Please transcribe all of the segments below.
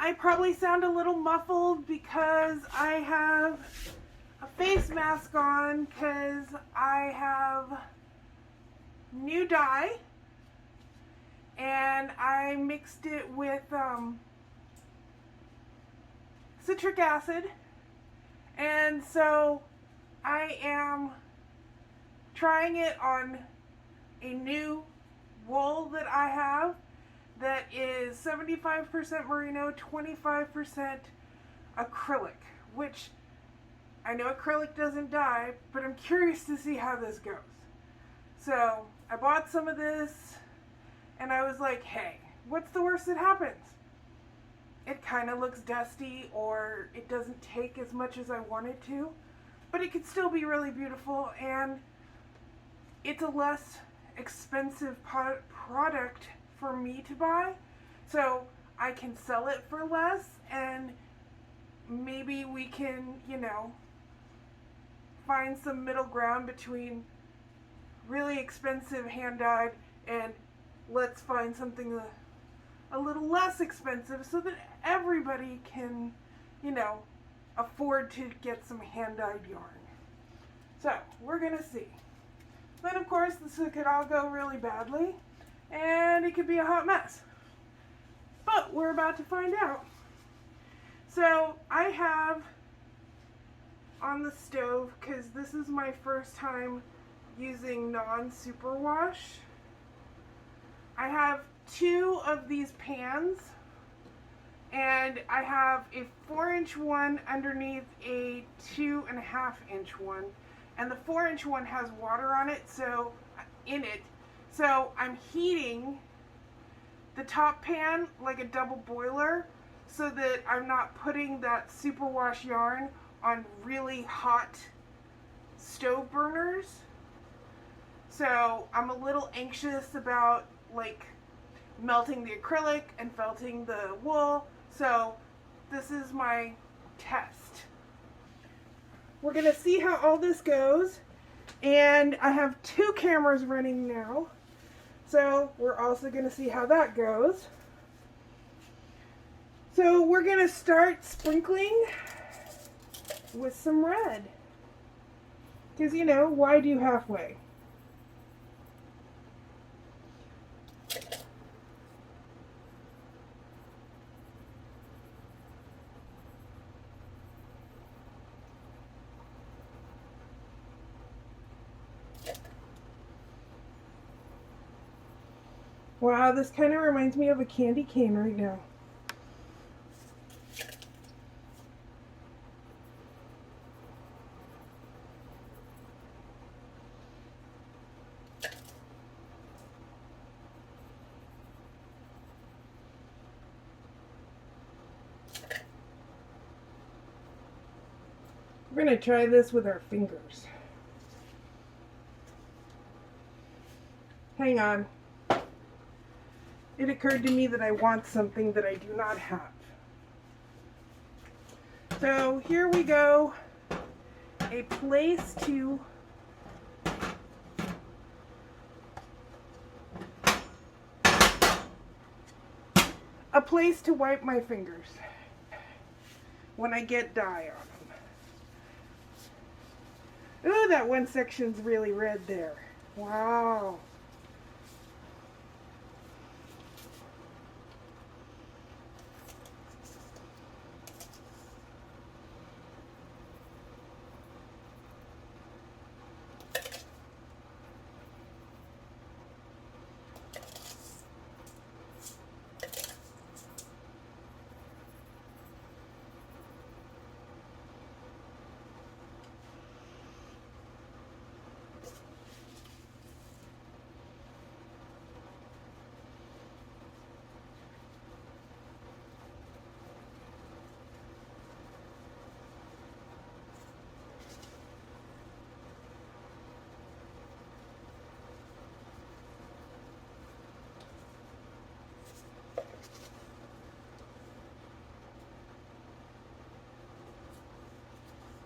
I probably sound a little muffled because I have a face mask on because I have new dye and I mixed it with citric acid, and so I am trying it on a new wool that I have that is 75% merino, 25% acrylic, which I know acrylic doesn't dye, but I'm curious to see how this goes. So I bought some of this and I was like, hey, what's the worst that happens? It kind of looks dusty or it doesn't take as much as I want it to, but it could still be really beautiful, and it's a less expensive product for me to buy, so I can sell it for less, and maybe we can, you know, find some middle ground between really expensive hand-dyed and let's find something a little less expensive so that everybody can, you know, afford to get some hand-dyed yarn. So we're gonna see. Then of course this could all go really badly and it could be a hot mess. But we're about to find out. So I have on the stove, because this is my first time using non-superwash, I have 2 of these pans, and I have a 4-inch one underneath a 2.5-inch one, and the 4-inch one has water on it, so so I'm heating the top pan like a double boiler so that I'm not putting that superwash yarn on really hot stove burners. So I'm a little anxious about like melting the acrylic and felting the wool. So this is my test. We're gonna see how all this goes. And I have 2 cameras running now. So we're also gonna see how that goes. So we're gonna start sprinkling with some red. Because, you know, why do halfway? Wow, this kind of reminds me of a candy cane right now. We're going to try this with our fingers. Hang on. It occurred to me that I want something that I do not have. So here we go. A place to wipe my fingers when I get dye on them. Ooh, that one section's really red there. Wow.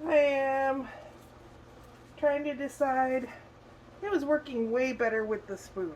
I am trying to decide. It was working way better with the spoon.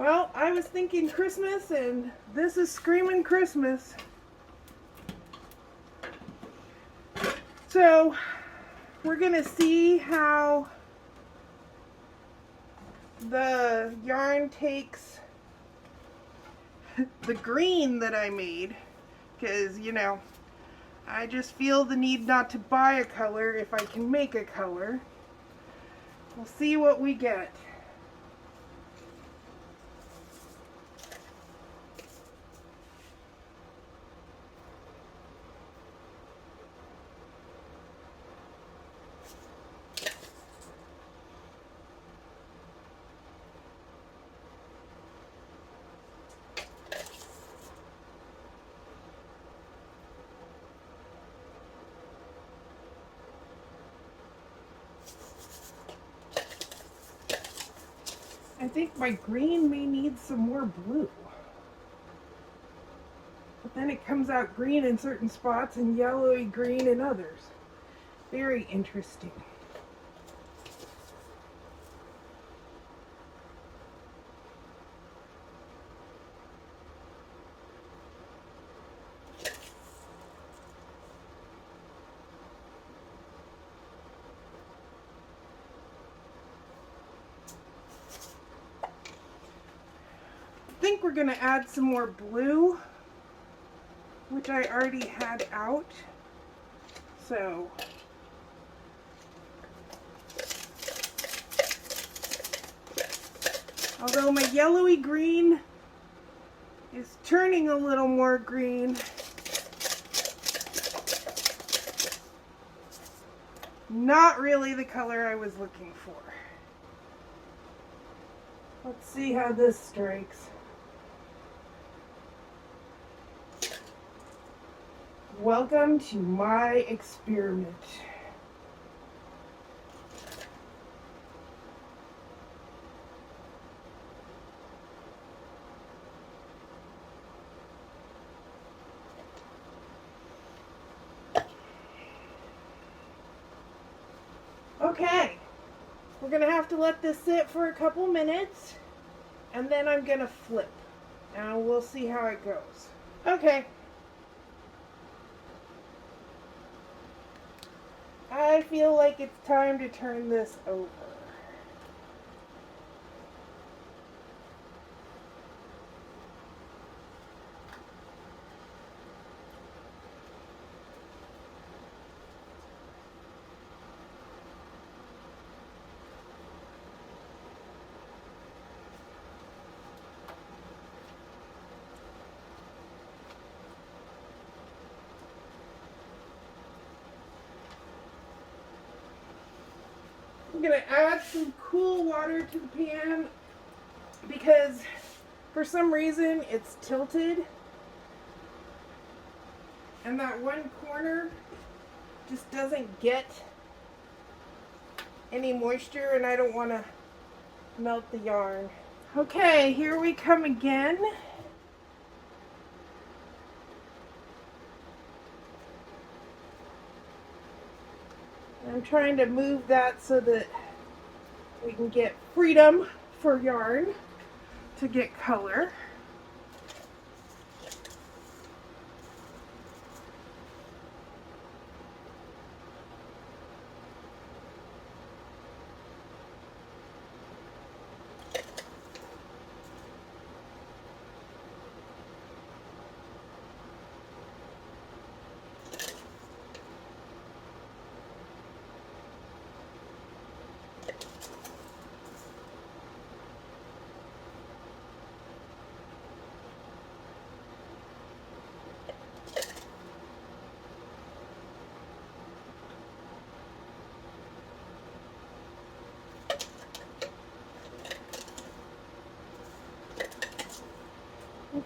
Well, I was thinking Christmas, and this is screaming Christmas. So, we're going to see how the yarn takes the green that I made, because, you know, I just feel the need not to buy a color if I can make a color. We'll see what we get. I think my green may need some more blue. But then it comes out green in certain spots and yellowy green in others. Very interesting. I think we're going to add some more blue, which I already had out. So although my yellowy green is turning a little more green, not really the color I was looking for. Let's see how this strikes. Welcome to my experiment. Okay, we're going to have to let this sit for a couple minutes, and then I'm going to flip, and we'll see how it goes. Okay. I feel like it's time to turn this over. I'm going to add some cool water to the pan because for some reason it's tilted and that one corner just doesn't get any moisture, and I don't want to melt the yarn. Okay, here we come again. I'm trying to move that so that we can get freedom for yarn to get color.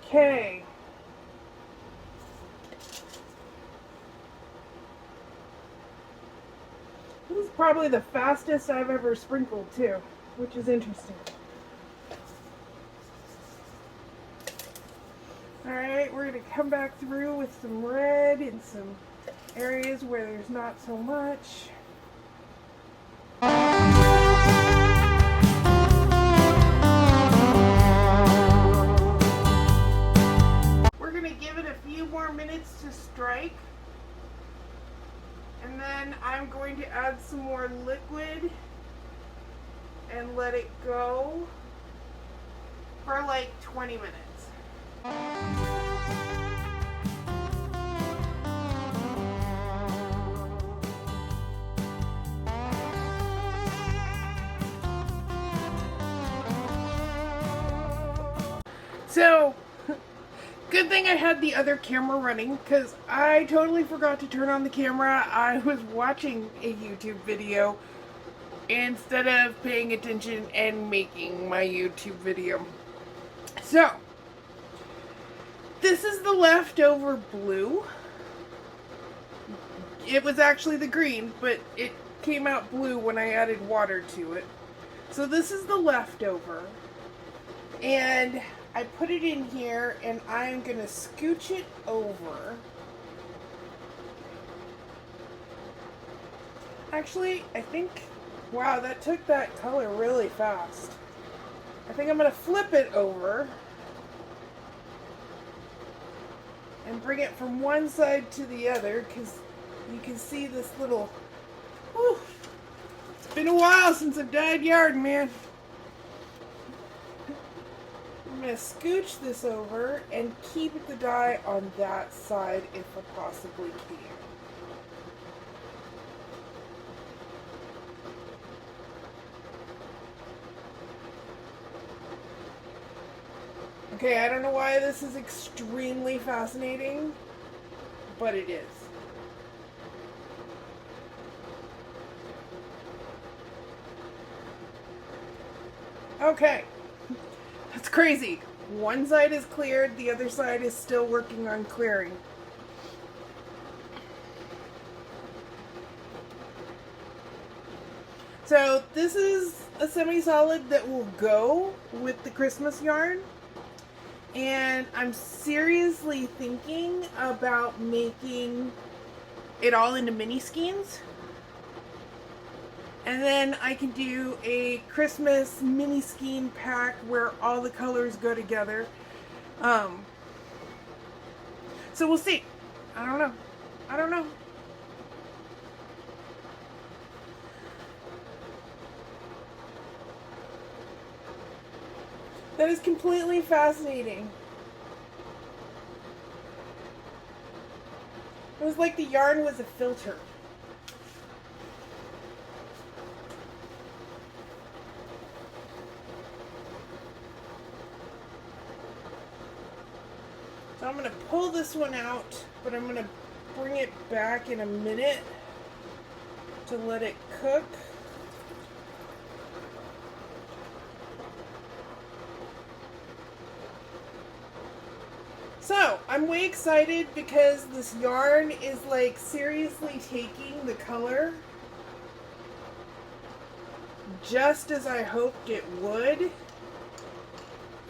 Okay. This is probably the fastest I've ever sprinkled too, which is interesting. Alright, we're going to come back through with some red in some areas where there's not so much. few more minutes to strike. And then I'm going to add some more liquid and let it go for like 20 minutes. So, good thing I had the other camera running, because I totally forgot to turn on the camera. I was watching a YouTube video instead of paying attention and making my YouTube video. So, this is the leftover blue. It was actually the green, but it came out blue when I added water to it. So this is the leftover. And I put it in here, and I'm going to scooch it over. Actually, I think, wow, that took that color really fast. I think I'm going to flip it over and bring it from one side to the other, because you can see this little, whew, it's been a while since I've dyed yarn, man. I'm going to scooch this over and keep the dye on that side if I possibly can. Okay, I don't know why this is extremely fascinating, but it is. Okay, that's crazy. One side is cleared, the other side is still working on clearing. So this is a semi-solid that will go with the Christmas yarn. And I'm seriously thinking about making it all into mini skeins. And then I can do a Christmas mini skein pack where all the colors go together. So we'll see. I don't know. I don't know. That is completely fascinating. It was like the yarn was a filter. So I'm going to pull this one out, but I'm going to bring it back in a minute to let it cook. So, I'm way excited because this yarn is like seriously taking the color just as I hoped it would,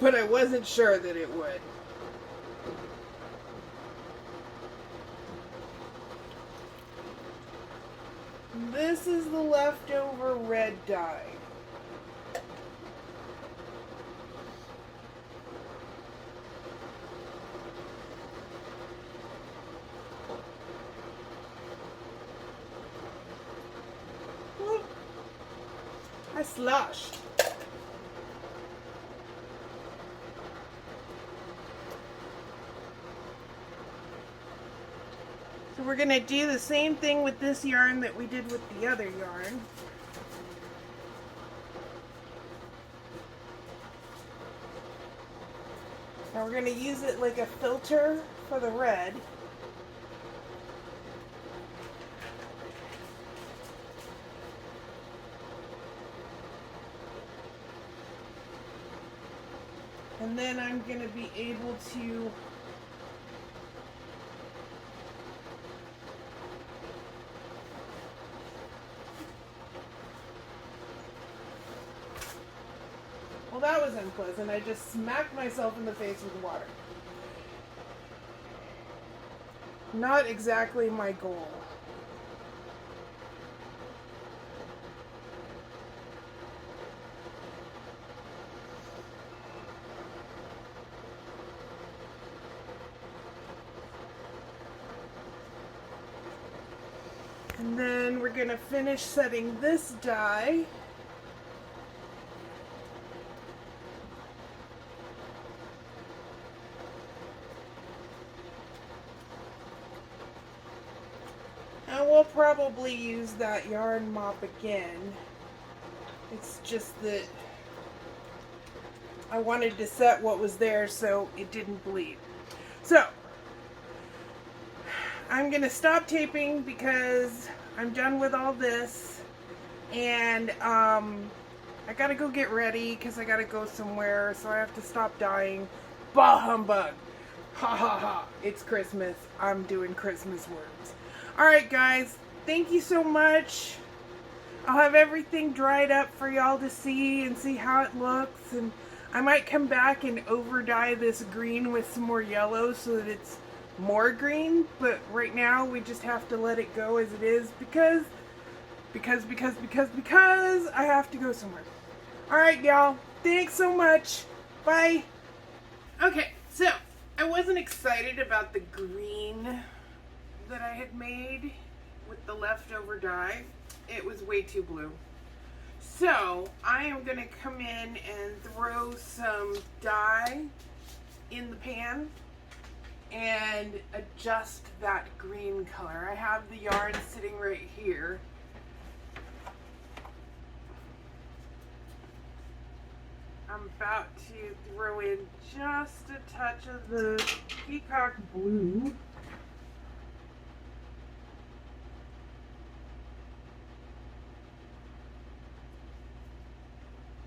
but I wasn't sure that it would. This is the leftover red dye. I sloshed. So we're going to do the same thing with this yarn that we did with the other yarn. Now we're going to use it like a filter for the red. And then I'm going to be able to well, that was unpleasant. I just smacked myself in the face with water. Not exactly my goal. And then we're going to finish setting this die. And we'll probably use that yarn mop again. It's just that I wanted to set what was there so it didn't bleed. So, I'm going to stop taping because I'm done with all this. And I got to go get ready because I got to go somewhere. So I have to stop dyeing. Bah humbug. Ha ha ha. It's Christmas. I'm doing Christmas words. Alright guys, thank you so much. I'll have everything dried up for y'all to see and see how it looks. And I might come back and over dye this green with some more yellow so that it's more green. But right now we just have to let it go as it is because I have to go somewhere. Alright y'all, thanks so much. Bye. Okay, so I wasn't excited about the green that I had made with the leftover dye. It was way too blue. So I am going to come in and throw some dye in the pan and adjust that green color. I have the yarn sitting right here. I'm about to throw in just a touch of the peacock blue.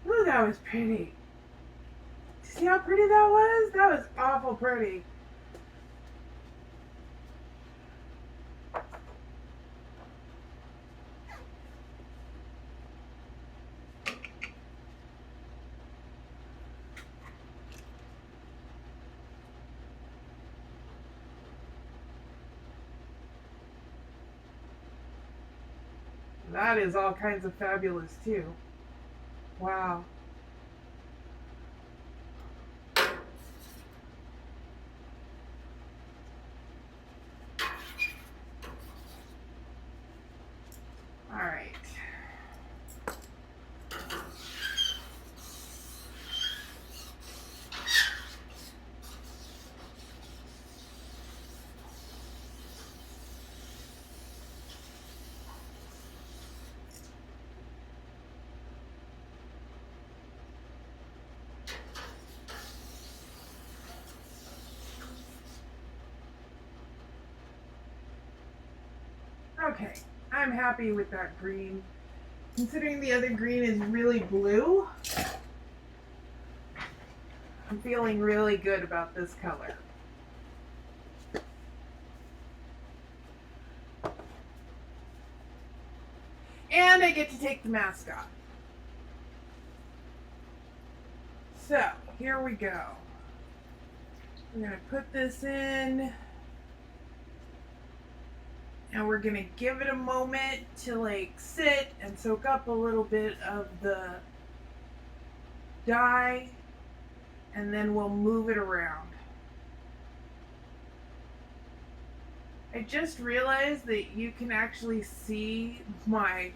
Ooh, that was pretty. See how pretty that was? That was awful pretty. That is all kinds of fabulous too. Wow. All right. Okay, I'm happy with that green. Considering the other green is really blue, I'm feeling really good about this color. And I get to take the mask off. So, here we go. I'm going to put this in. And we're going to give it a moment to like sit and soak up a little bit of the dye. And then we'll move it around. I just realized that you can actually see my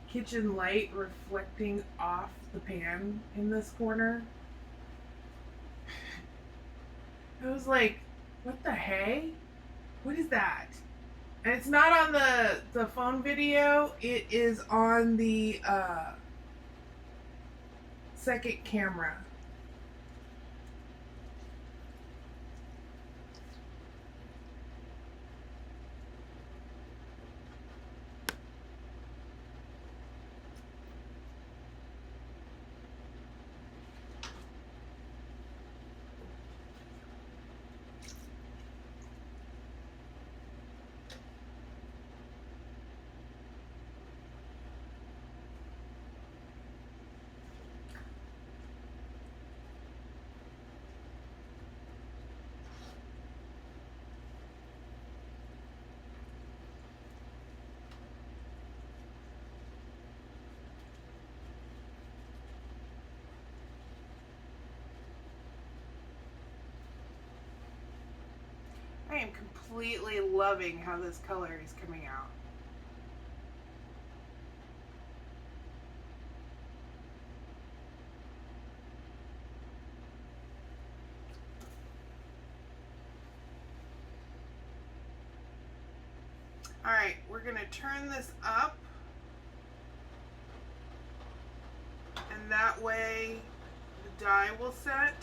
kitchen light reflecting off the pan in this corner. I was like, what the hey? What is that? And it's not on the phone video, it is on the second camera. I am completely loving how this color is coming out. Alright, we're going to turn this up, and that way the dye will set.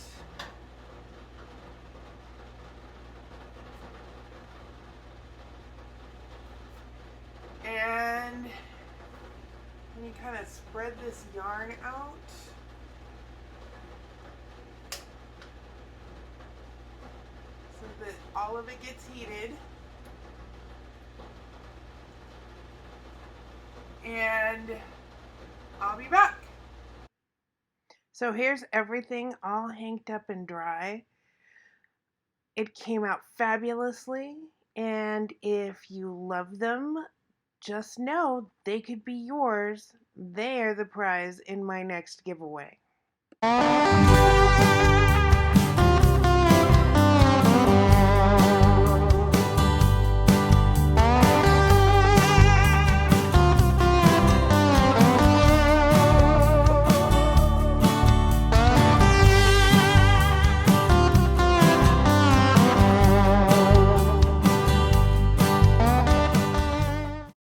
And you kind of spread this yarn out. So that all of it gets heated. And I'll be back. So here's everything all hanged up and dry. It came out fabulously, and if you love them, just know they could be yours. They're the prize in my next giveaway.